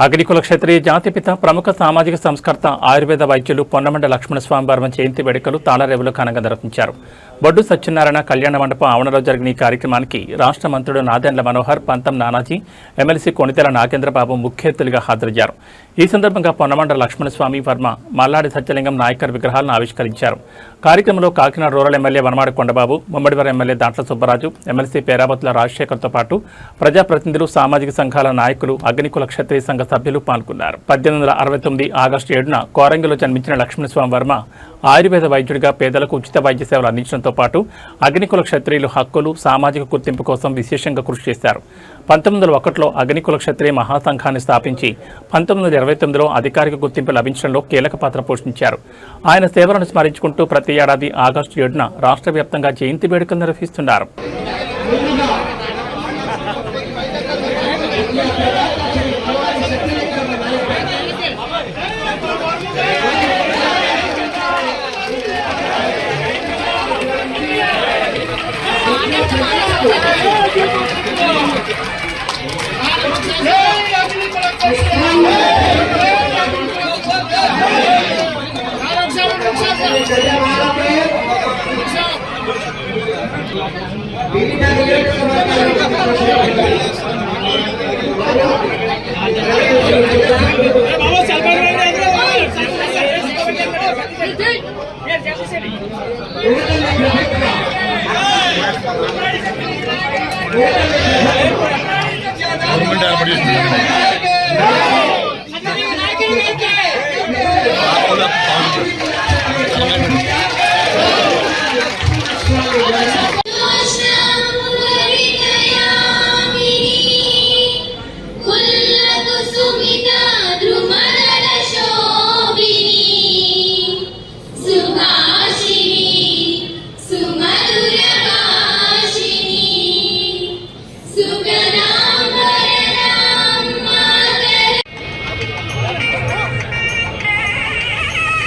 అగ్నికుల క్షత్రియ జాతిపిత ప్రముఖ సామాజిక సంస్కర్త ఆయుర్వేద వైద్యులు పొన్నమండ లక్ష్మణస్వామి వర్మ జయంతి వేడుకలు తాళరేవులో ఘనంగా నిర్వహించారు. బొడ్డు సత్యనారాయణ కళ్యాణ మండపం ఆవరణలో జరిగిన ఈ కార్యక్రమానికి రాష్ట్ర మంత్రులు నాదెండ్ల మనోహర్, పంతం నానాజీ, ఎమ్మెల్సీ కొణితెల నాగేంద్రబాబు ముఖ్య అతిథులుగా హాజరయ్యారు. ఈ సందర్భంగా పొన్నమండ లక్ష్మణస్వామి వర్మ, మల్లాడి సత్యలింగం నాయకర్ విగ్రహాలను ఆవిష్కరించారు. కార్యక్రమంలో Kakinada rural MLA Vanamadi Kondababu, Mummidivaram MLA దాంట్ల సుబ్బరాజు, ఎమ్మెల్సీ పేరాబత్తుల రాజశేఖర్తో పాటు ప్రజాప్రతినిధులు, సామాజిక సంఘాల నాయకులు, అగ్నికుల క్షత్రియ సంఘ సభ్యులు పాల్గొన్నారు. 1869 ఆగస్టు 7న కోరంగిలో జన్మించిన లక్ష్మణస్వామి వర్మ ఆయుర్వేద వైద్యుడిగా పేదలకు ఉచిత వైద్య సేవలు అందించడంతో పాటు అగ్నికుల క్షత్రియులు హక్కులు, సామాజిక గుర్తింపు కోసం విశేషంగా కృషి చేశారు. 1901లో అగ్నికుల క్షత్రియ మహాసంఘాన్ని స్థాపించి 1929లో అధికారిక గుర్తింపు లభించడంలో కీలక పాత్ర పోషించారు. ఆయన సేవలను స్మరించుకుంటూ ప్రతి ఏడాది ఆగస్టు 7న రాష్ట్ర వ్యాప్తంగా జయంతి వేడుకలు నిర్వహిస్తున్నారు.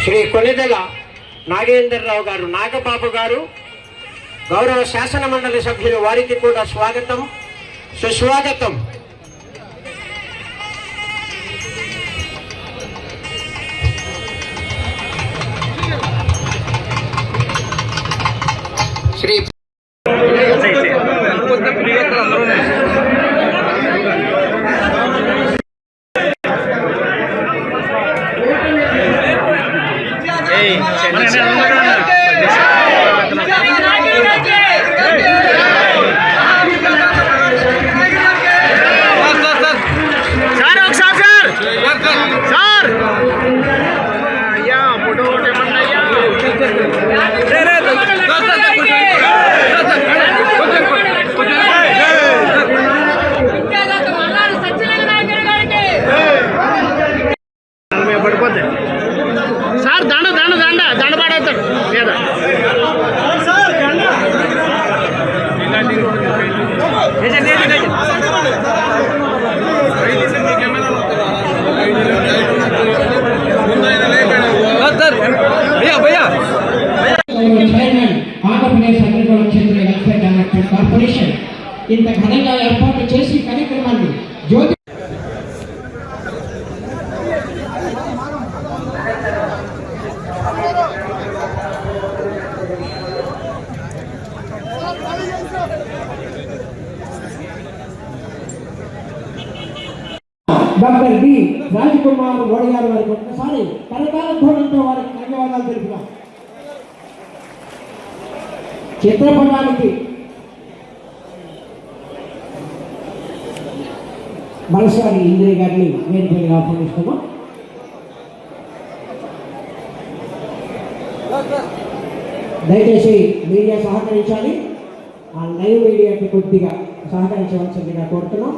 శ్రీ కొణిదెల నాగేంద్రరావు గారు, నాగబాబు గారు, గౌరవ శాసన మండలి సభ్యులు, వారికి కూడా స్వాగతం, సుస్వాగతం. శ్రీ సార్ దండ దండ దండ దండ పడతాడు లేదా ఆంధ్రప్రదేశ్ అగ్నికుల క్షత్రియ వెల్ఫేర్ డెవలప్మెంట్ కార్పొరేషన్ ఇంత ఘనంగా ఏర్పాటు చేసి కార్యక్రమాన్ని జ్యోతి డాక్టర్ బి రాజకుమార్ ఓడిగారు వారికి ఒక్కసారి కరతాళ ధ్వనులతో వారికి ధన్యవాదాలు తెలుపుదాం. చిత్రపటానికి మరోసారి ఇంద్రియ గారిని వేదికగా ఆహ్వానిస్తున్నాం. దయచేసి మీడియా సహకరించాలి, ఆ లైవ్ మీడియాకి కొద్దిగా సహకరించవలసిందిగా కోరుతున్నాం.